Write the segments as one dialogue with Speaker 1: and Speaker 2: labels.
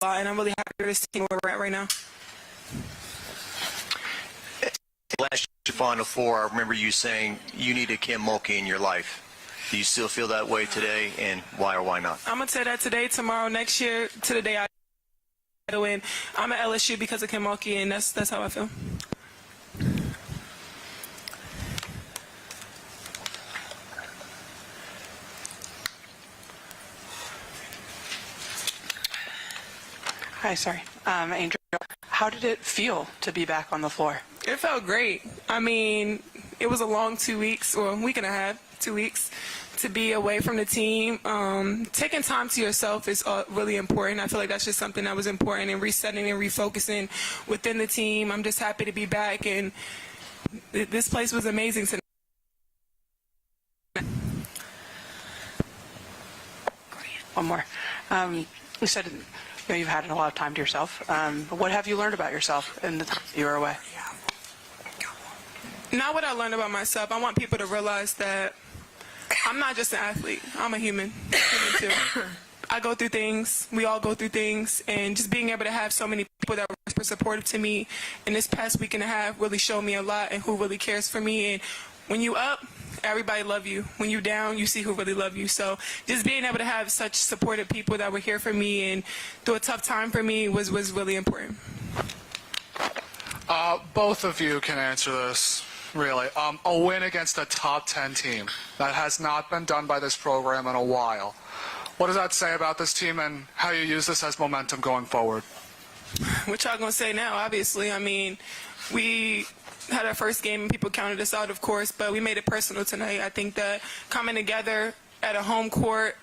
Speaker 1: lot, and I'm really happy with this team where we're at right now.
Speaker 2: Last year, Final Four, I remember you saying you needed Kim Mulkey in your life. Do you still feel that way today, and why or why not?
Speaker 1: I'm going to say that today, tomorrow, next year, to the day I win. I'm at LSU because of Kim Mulkey, and that's how I feel.
Speaker 3: Hi, sorry. Angel, how did it feel to be back on the floor?
Speaker 1: It felt great. I mean, it was a long 2 weeks, or a week and a half, 2 weeks, to be away from the team. Taking time to yourself is really important. I feel like that's just something that was important, and resetting and refocusing within the team. I'm just happy to be back, and this place was amazing tonight.
Speaker 3: One more. You said you've had a lot of time to yourself. What have you learned about yourself in the time you were away?
Speaker 1: Not what I learned about myself. I want people to realize that I'm not just an athlete. I'm a human too. I go through things. We all go through things. And just being able to have so many people that were supportive to me in this past week and a half really showed me a lot and who really cares for me. And when you up, everybody love you. When you down, you see who really love you. So just being able to have such supportive people that were here for me and through a tough time for me was really important.
Speaker 4: Both of you can answer this, really. A win against a top 10 team. That has not been done by this program in a while. What does that say about this team and how you use this as momentum going forward?
Speaker 1: What y'all gonna say now? Obviously, I mean, we had our first game and people counted us out, of course, but we made it personal tonight. I think that coming together at a home court,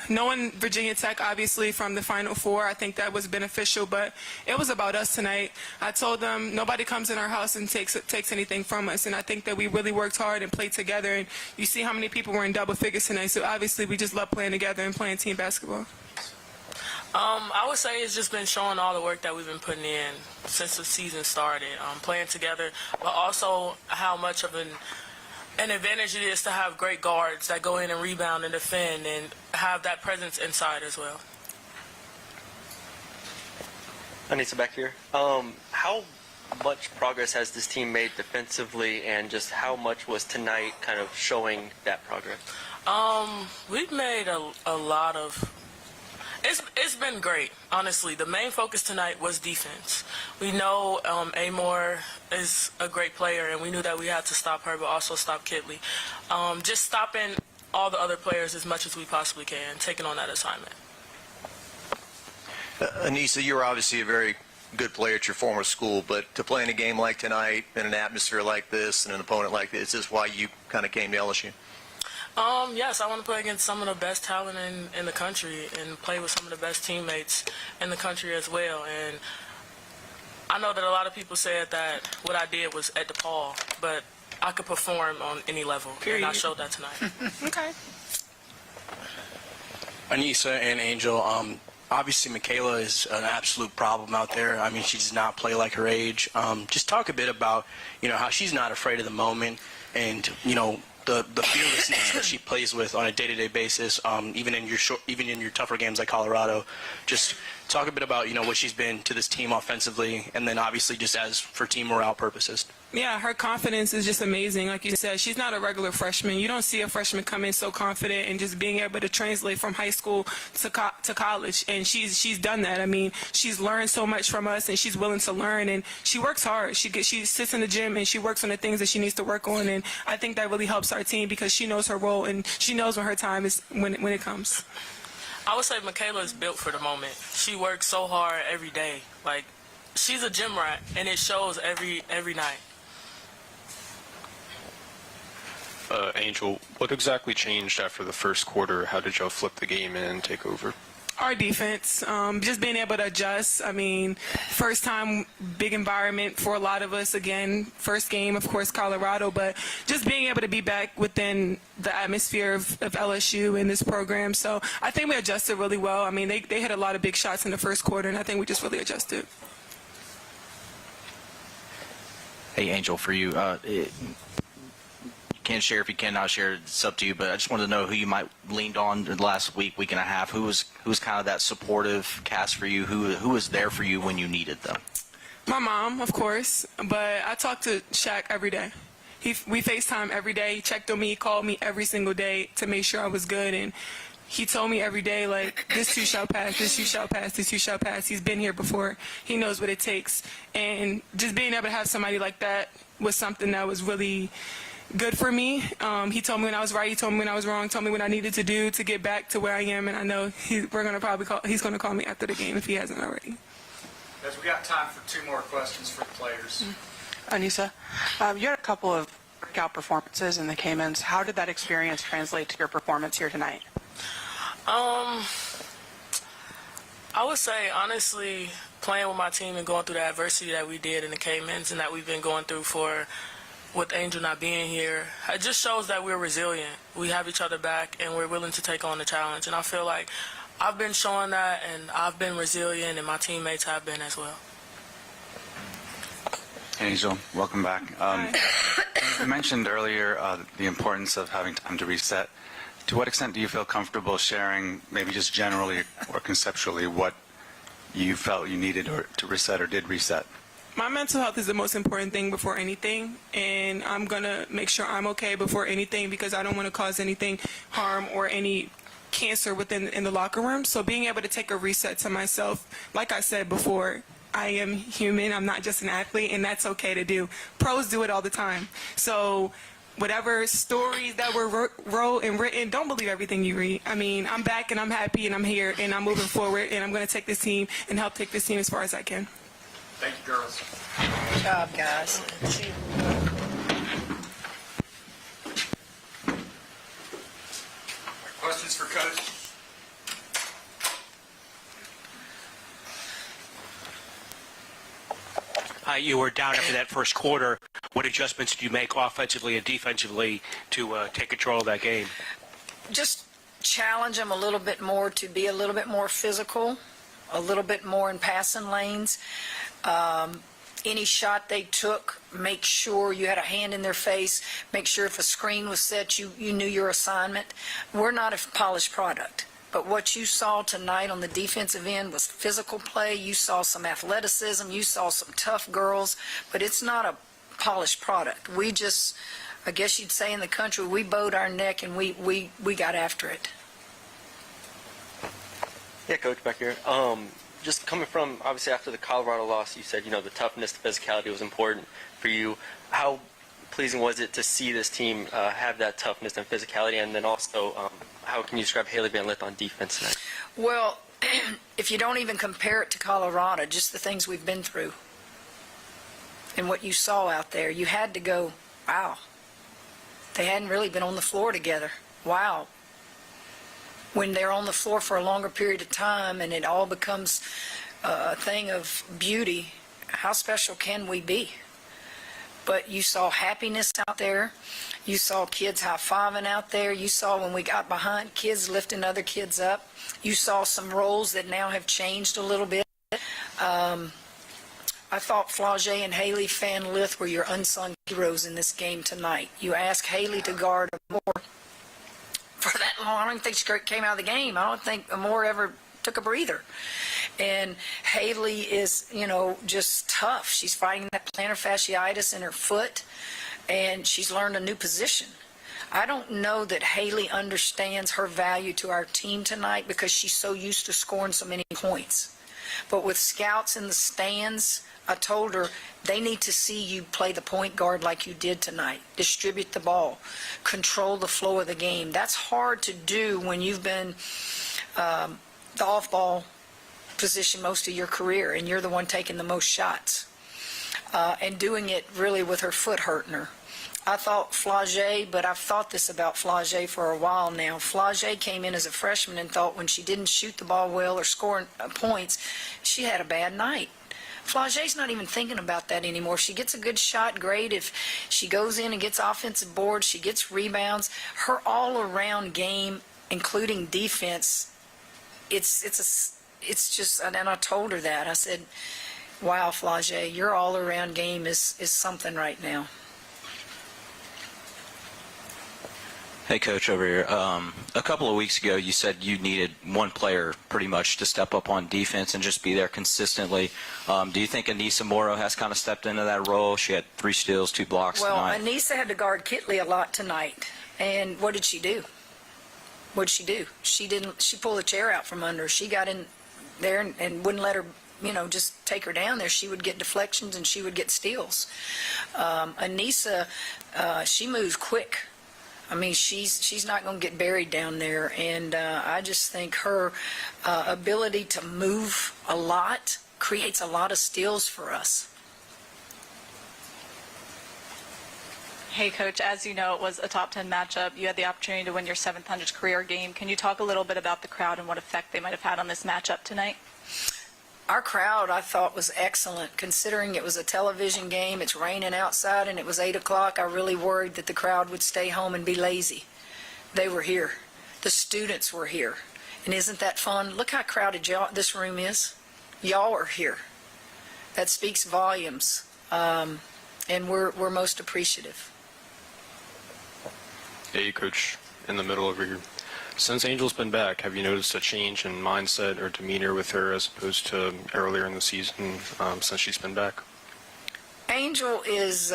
Speaker 1: knowing Virginia Tech, obviously, from the Final Four, I think that was beneficial, but it was about us tonight. I told them nobody comes in our house and takes anything from us, and I think that we really worked hard and played together, and you see how many people were in double figures tonight, so obviously we just love playing together and playing team basketball.
Speaker 5: I would say it's just been showing all the work that we've been putting in since the season started, playing together, but also how much of an advantage it is to have great guards that go in and rebound and defend and have that presence inside as well.
Speaker 6: Anissa back here. How much progress has this team made defensively, and just how much was tonight kind of showing that progress?
Speaker 5: We've made a lot of... It's been great, honestly. The main focus tonight was defense. We know Amor is a great player, and we knew that we had to stop her, but also stop Kitley. Just stopping all the other players as much as we possibly can, taking on that assignment.
Speaker 2: Anissa, you're obviously a very good player at your former school, but to play in a game like tonight, in an atmosphere like this, and an opponent like this, is this why you kind of came to LSU?
Speaker 5: Yes, I want to play against some of the best talent in the country and play with some of the best teammates in the country as well. And I know that a lot of people said that what I did was at DePaul, but I could perform on any level, and I showed that tonight.
Speaker 1: Okay.
Speaker 7: Anissa and Angel, obviously Michaela is an absolute problem out there. I mean, she does not play like her age. Just talk a bit about, how she's not afraid of the moment and, the fearlessness that she plays with on a day-to-day basis, even in your tougher games like Colorado. Just talk a bit about what she's been to this team offensively, and then obviously just as for team morale purposes.
Speaker 1: Yeah, her confidence is just amazing. Like you said, she's not a regular freshman. You don't see a freshman come in so confident and just being able to translate from high school to college. And she's done that. I mean, she's learned so much from us, and she's willing to learn. And she works hard. She sits in the gym and she works on the things that she needs to work on. And I think that really helps our team because she knows her role and she knows when her time is when it comes.
Speaker 5: I would say Michaela is built for the moment. She works so hard every day. Like, she's a gym rat, and it shows every night.
Speaker 8: Angel, what exactly changed after the first quarter? How did y'all flip the game and take over?
Speaker 1: Our defense, just being able to adjust. I mean, first time, big environment for a lot of us. Again, first game, of course, Colorado, but just being able to be back within the atmosphere of LSU in this program. So I think we adjusted really well. I mean, they hit a lot of big shots in the first quarter, and I think we just really adjusted.
Speaker 9: Hey, Angel, for you, can share. If you cannot share, it's up to you. But I just wanted to know who you might leaned on in the last week and a half. Who was kind of that supportive cast for you? Who was there for you when you needed them?
Speaker 1: My mom, of course, but I talk to Shaq every day. We FaceTime every day. He checked on me, he called me every single day to make sure I was good, and he told me every day, like, this too shall pass, this too shall pass, this too shall pass. He's been here before. He knows what it takes. And just being able to have somebody like that was something that was really good for me. He told me when I was right, he told me when I was wrong, told me what I needed to do to get back to where I am, and I know he's going to call me after the game if he hasn't already.
Speaker 4: Guys, we got time for 2 more questions for the players.
Speaker 3: Anissa, you had a couple of breakout performances in the Caymans. How did that experience translate to your performance here tonight?
Speaker 5: I would say, honestly, playing with my team and going through the adversity that we did in the Caymans and that we've been going through with Angel not being here, it just shows that we're resilient. We have each other back, and we're willing to take on the challenge. And I feel like I've been showing that, and I've been resilient, and my teammates have been as well.
Speaker 10: Angel, welcome back. You mentioned earlier the importance of having time to reset. To what extent do you feel comfortable sharing, maybe just generally or conceptually, what you felt you needed to reset or did reset?
Speaker 1: My mental health is the most important thing before anything, and I'm going to make sure I'm okay before anything because I don't want to cause anything harm or any cancer in the locker room. So being able to take a reset to myself, like I said before, I am human. I'm not just an athlete, and that's okay to do. Pros do it all the time. So whatever stories that were wrote and written, don't believe everything you read. I mean, I'm back, and I'm happy, and I'm here, and I'm moving forward, and I'm going to take this team and help take this team as far as I can.
Speaker 4: Thank you, girls.
Speaker 11: Good job, guys.
Speaker 4: Questions for Coach?
Speaker 12: You were down after that first quarter. What adjustments did you make offensively and defensively to take control of that game?
Speaker 11: Just challenge them a little bit more to be a little bit more physical, a little bit more in passing lanes. Any shot they took, make sure you had a hand in their face, make sure if a screen was set, you knew your assignment. We're not a polished product. But what you saw tonight on the defensive end was physical play. You saw some athleticism. You saw some tough girls. But it's not a polished product. We just, I guess you'd say in the country, we bowed our neck and we got after it.
Speaker 6: Yeah, Coach, back here. Just coming from, obviously, after the Colorado loss, you said, the toughness, the physicality was important for you. How pleasing was it to see this team have that toughness and physicality? And then also, how can you describe Haley Van Lith on defense tonight?
Speaker 11: Well, if you don't even compare it to Colorado, just the things we've been through and what you saw out there, you had to go, wow. They hadn't really been on the floor together. Wow. When they're on the floor for a longer period of time and it all becomes a thing of beauty, how special can we be? But you saw happiness out there. You saw kids high-fiving out there. You saw when we got behind, kids lifting other kids up. You saw some roles that now have changed a little bit. I thought Flau'jae and Haley Van Lith were your unsung heroes in this game tonight. You asked Haley to guard more for that long. I don't think she came out of the game. I don't think Amore ever took a breather. And Haley is, just tough. She's fighting that plantar fasciitis in her foot, and she's learned a new position. I don't know that Haley understands her value to our team tonight because she's so used to scoring so many points. But with scouts in the stands, I told her they need to see you play the point guard like you did tonight. Distribute the ball. Control the flow of the game. That's hard to do when you've been the off-ball position most of your career, and you're the one taking the most shots. And doing it really with her foot hurting her. I thought Flau'jae, but I've thought this about Flau'jae for a while now. Flau'jae came in as a freshman and thought when she didn't shoot the ball well or score points, she had a bad night. Flau'jae's not even thinking about that anymore. She gets a good shot, great. If she goes in and gets offensive boards, she gets rebounds. Her all-around game, including defense, it's just, and I told her that. I said, wow, Flau'jae, your all-around game is something right now.
Speaker 13: Hey, Coach, over here. A couple of weeks ago, you said you needed one player pretty much to step up on defense and just be there consistently. Do you think Anissa Morrow has kind of stepped into that role? She had 3 steals, 2 blocks
Speaker 11: Well,
Speaker 13: tonight.
Speaker 11: Anissa had to guard Kitley a lot tonight. And what did she do? What did she do? She pulled the chair out from under her. She got in there and wouldn't let her, just take her down there. She would get deflections and she would get steals. Anissa, she moved quick. I mean, she's not going to get buried down there, and I just think her ability to move a lot creates a lot of steals for us.
Speaker 14: Hey, Coach, as you know, it was a top 10 matchup. You had the opportunity to win your 700th career game. Can you talk a little bit about the crowd and what effect they might have had on this matchup tonight?
Speaker 11: Our crowd, I thought, was excellent, considering it was a television game. It's raining outside, and it was 8 o'clock. I really worried that the crowd would stay home and be lazy. They were here. The students were here. And isn't that fun? Look how crowded this room is. Y'all are here. That speaks volumes, and we're most appreciative.
Speaker 8: Hey, Coach, in the middle over here. Since Angel's been back, have you noticed a change in mindset or demeanor with her as opposed to earlier in the season since she's been back?
Speaker 11: Angel is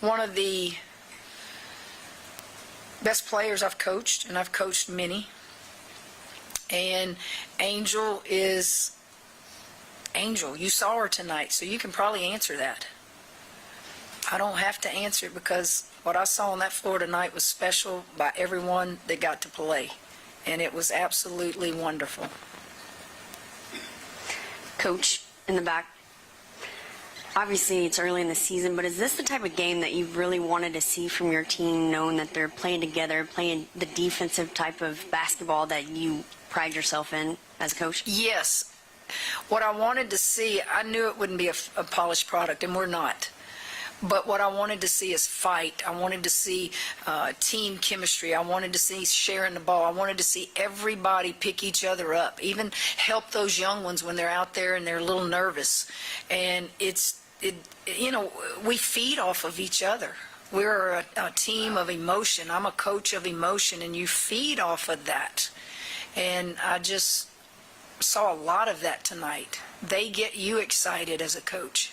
Speaker 11: one of the best players I've coached, and I've coached many. And Angel is Angel. You saw her tonight, so you can probably answer that. I don't have to answer it because what I saw on that floor tonight was special by everyone that got to play, and it was absolutely wonderful.
Speaker 15: Coach, in the back, obviously it's early in the season, but is this the type of game that you've really wanted to see from your team, knowing that they're playing together, playing the defensive type of basketball that you pride yourself in as a coach?
Speaker 11: Yes. What I wanted to see, I knew it wouldn't be a polished product, and we're not. But what I wanted to see is fight. I wanted to see team chemistry. I wanted to see sharing the ball. I wanted to see everybody pick each other up, even help those young ones when they're out there and they're a little nervous. And we feed off of each other. We're a team of emotion. I'm a coach of emotion, and you feed off of that. And I just saw a lot of that tonight. They get you excited as a coach.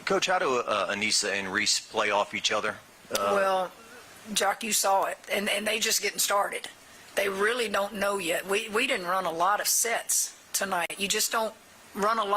Speaker 2: Coach, how do Anissa and Reese play off each other?
Speaker 11: Well, Jock, you saw it, and they just getting started. They really don't know yet. We didn't run a lot of sets tonight. You just don't run a lot